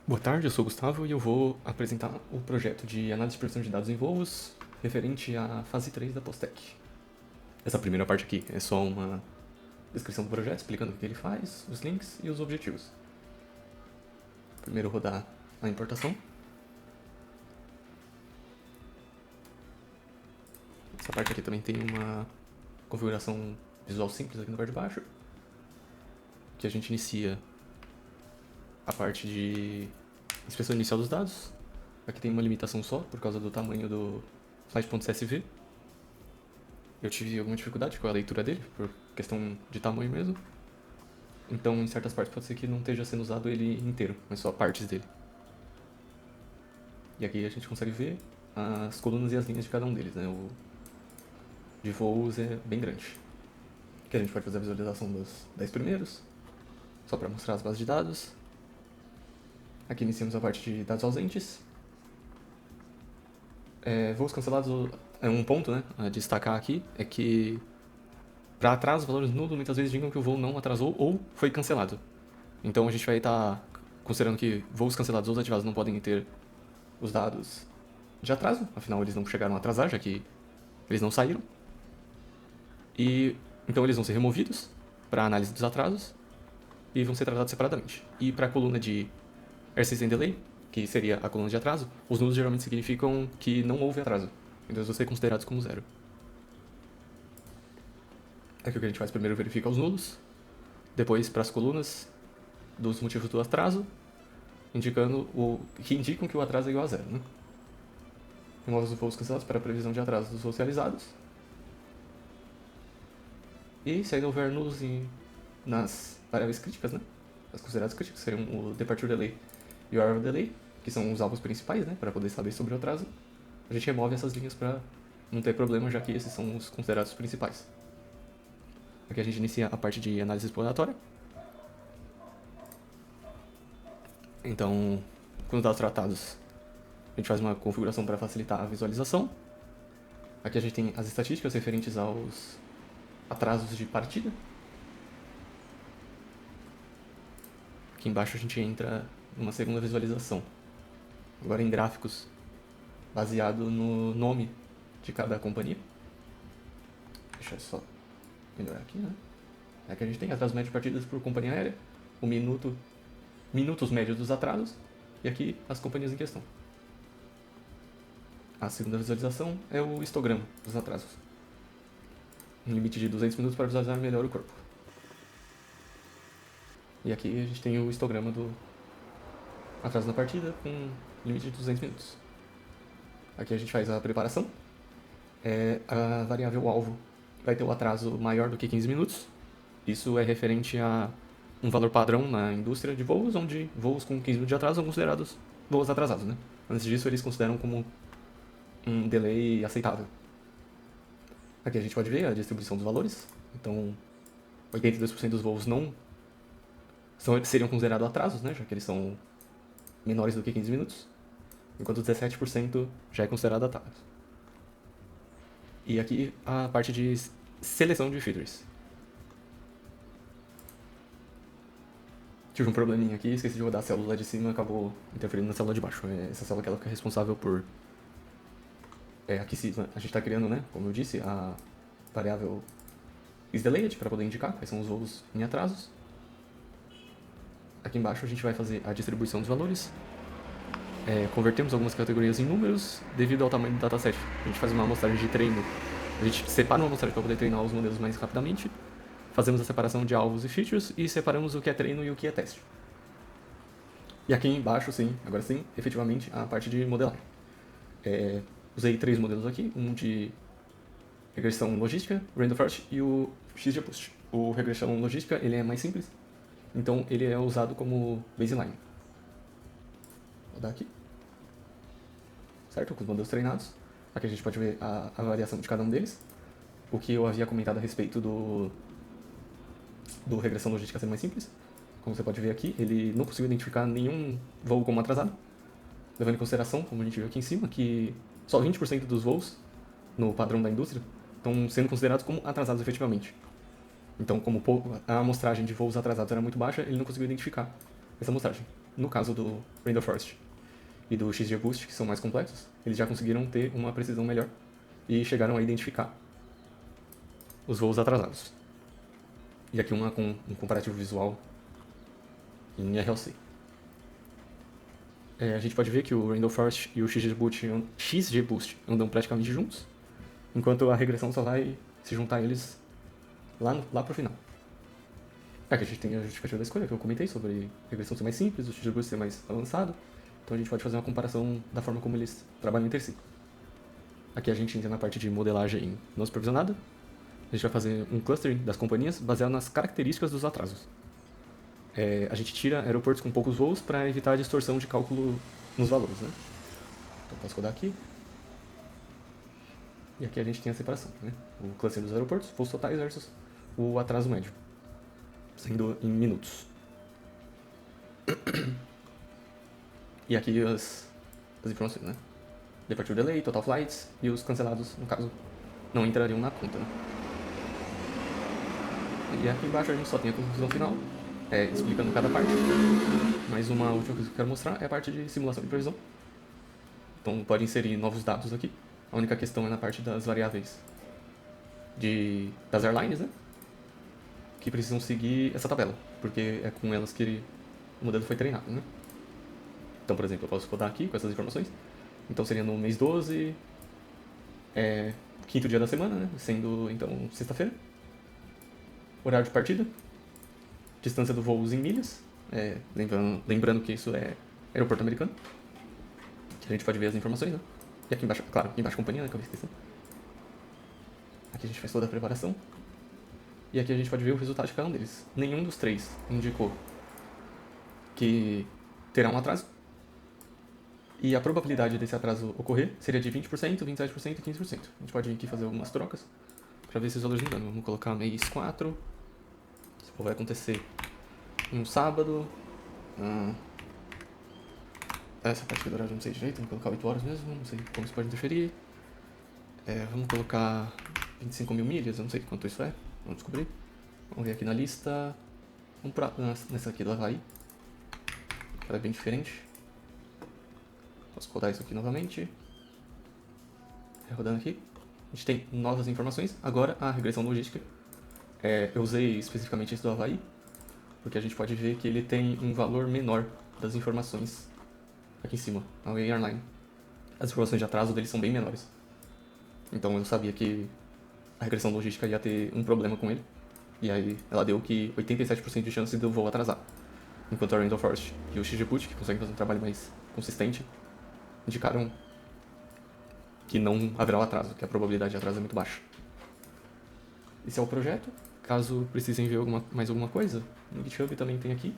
Boa tarde, eu sou o Gustavo e eu vou apresentar o projeto de análise de previsão de dados em voos referente à fase 3 da Postec. Essa primeira parte aqui é só uma descrição do projeto, explicando o que ele faz, os links e os objetivos. Primeiro rodar a importação. Essa parte aqui também tem uma configuração visual simples aqui no lugar de baixo, que a gente inicia a parte de inspeção inicial dos dados. Aqui tem uma limitação só, por causa do tamanho do flight.csv. Eu tive alguma dificuldade com a leitura dele, por questão de tamanho mesmo. Então, em certas partes pode ser que não esteja sendo usado ele inteiro, mas só partes dele. E aqui a gente consegue ver as colunas e as linhas de cada um deles, né? O de voos é bem grande. Aqui a gente pode fazer a visualização dos 10 primeiros, só para mostrar as bases de dados. Aqui iniciamos a parte de dados ausentes. Voos cancelados, um ponto, né, a destacar aqui é que para atraso, valores nulos muitas vezes indicam que o voo não atrasou ou foi cancelado. Então a gente vai estar considerando que voos cancelados ou desativados não podem ter os dados de atraso, afinal eles não chegaram a atrasar, já que eles não saíram. E então eles vão ser removidos para análise dos atrasos e vão ser tratados separadamente. E para a coluna de Airspace and Delay, que seria a coluna de atraso, os nulos geralmente significam que não houve atraso. Então eles vão ser considerados como zero. Aqui o que a gente faz primeiro verifica os nulos, depois para as colunas dos motivos do atraso, que indicam que o atraso é igual a zero, né? Remove os voos cancelados para a previsão de atraso dos voos realizados. E se ainda houver nulos nas variáveis críticas, né? As consideradas críticas seriam o Departure Delay e o Arrival Delay, que são os alvos principais, né? Para poder saber sobre o atraso. A gente remove essas linhas para não ter problema, já que esses são os considerados principais. Aqui a gente inicia a parte de análise exploratória. Então, com os dados tratados, a gente faz uma configuração para facilitar a visualização. Aqui a gente tem as estatísticas referentes aos atrasos de partida. Aqui embaixo a gente entra numa segunda visualização, agora em gráficos, baseado no nome de cada companhia. Deixa eu só melhorar aqui, né? Aqui a gente tem atrasos médios de partidas por companhia aérea, o minutos médios dos atrasos, e aqui as companhias em questão. A segunda visualização é o histograma dos atrasos. Um limite de 200 minutos para visualizar melhor o corpo. E aqui a gente tem o histograma do atraso na partida com limite de 200 minutos. Aqui a gente faz a preparação. A variável alvo vai ter o atraso maior do que 15 minutos. Isso é referente a um valor padrão na indústria de voos, onde voos com 15 minutos de atraso são considerados voos atrasados, né? Antes disso, eles consideram como um delay aceitável. Aqui a gente pode ver a distribuição dos valores. Então, 82% dos voos seriam considerados atrasos, né? Já que eles são menores do que 15 minutos. Enquanto 17% já é considerado atraso. E aqui a parte de seleção de feeders. Tive um probleminha aqui, esqueci de rodar a célula de cima, acabou interferindo na célula de baixo. Essa célula que ela fica responsável por... aqui a gente está criando, né, como eu disse, a variável isDelayed para poder indicar quais são os voos em atrasos. Aqui embaixo a gente vai fazer a distribuição dos valores. Convertemos algumas categorias em números devido ao tamanho do dataset. A gente faz uma amostragem de treino. A gente separa uma amostragem para poder treinar os modelos mais rapidamente. Fazemos a separação de alvos e features e separamos o que é treino e o que é teste. E aqui embaixo, sim, agora sim, efetivamente, a parte de modelagem. Usei 3 modelos aqui, um de regressão logística, random forest e o XGBoost. O regressão logística ele é mais simples, então ele é usado como baseline. Vou dar aqui. Certo? Com os modelos treinados. Aqui a gente pode ver a variação de cada um deles. O que eu havia comentado a respeito do regressão logística ser mais simples. Como você pode ver aqui, ele não conseguiu identificar nenhum voo como atrasado. Levando em consideração, como a gente viu aqui em cima, que só 20% dos voos, no padrão da indústria, estão sendo considerados como atrasados efetivamente. Então, como a amostragem de voos atrasados era muito baixa, ele não conseguiu identificar essa amostragem. no caso do Randall Forest e do XGBoost, que são mais complexos, eles já conseguiram ter uma precisão melhor e chegaram a identificar os voos atrasados. E aqui um comparativo visual em RLC. A gente pode ver que o Randall Forest e o XGBoost andam praticamente juntos, enquanto a regressão só vai se juntar a eles lá pro final. Aqui a gente tem a justificativa da escolha, que eu comentei sobre a regressão ser mais simples, o XGBoost ser mais avançado, então a gente pode fazer uma comparação da forma como eles trabalham entre si. Aqui a gente entra na parte de modelagem não supervisionada. A gente vai fazer um clustering das companhias baseado nas características dos atrasos. A gente tira aeroportos com poucos voos para evitar a distorção de cálculo nos valores, né? Então posso rodar aqui. E aqui a gente tem a separação, né? O clustering dos aeroportos, voos totais versus o atraso médio, sendo em minutos. E aqui as informações, né? Departure delay, total flights e os cancelados, no caso, não entrariam na conta, né? E aqui embaixo a gente só tem a conclusão final, explicando cada parte. Mas uma última coisa que eu quero mostrar é a parte de simulação de previsão. Então pode inserir novos dados aqui. A única questão é na parte das variáveis das airlines, né? Que precisam seguir essa tabela, porque é com elas que o modelo foi treinado, né? Então, por exemplo, eu posso rodar aqui com essas informações. Então seria no mês 12, quinto dia da semana, né? Sendo então sexta-feira. Horário de partida, distância do voo em milhas, lembrando que isso é aeroporto americano, que a gente pode ver as informações, né? E aqui embaixo, claro, aqui embaixo a companhia, né, que eu esqueci. Aqui a gente faz toda a preparação. E aqui a gente pode ver o resultado de cada um deles. Nenhum dos três indicou que terá um atraso. E a probabilidade desse atraso ocorrer seria de 20%, 27% e 15%. A gente pode vir aqui fazer algumas trocas para ver esses valores mudando. Vamos colocar mês 4. Isso vai acontecer em um sábado. Essa parte do horário eu não sei direito, vamos colocar 8 horas mesmo, não sei como isso pode interferir. Vamos colocar 25 mil milhas, eu não sei quanto isso é, vamos descobrir. Vamos ver aqui na lista. Vamos nessa aqui do Havaí. Ela é bem diferente. Posso rodar isso aqui novamente. Rodando aqui. A gente tem novas informações. Agora a regressão logística. Eu usei especificamente esse do Havaí, porque a gente pode ver que ele tem um valor menor das informações aqui em cima, a Havaí Airline. As informações de atraso deles são bem menores. Então eu sabia que a regressão logística ia ter um problema com ele. E aí ela deu que 87% de chance do voo atrasar. Enquanto a Randall Forest e o XGBoost, que conseguem fazer um trabalho mais consistente, indicaram que não haverá o atraso, que a probabilidade de atraso é muito baixa. Esse é o projeto. Caso precisem ver mais alguma coisa, no GitHub também tem aqui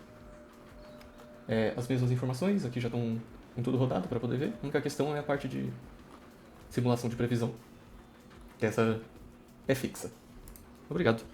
as mesmas informações, aqui já estão em tudo rodado para poder ver. A única questão é a parte de simulação de previsão, que essa é fixa. Obrigado.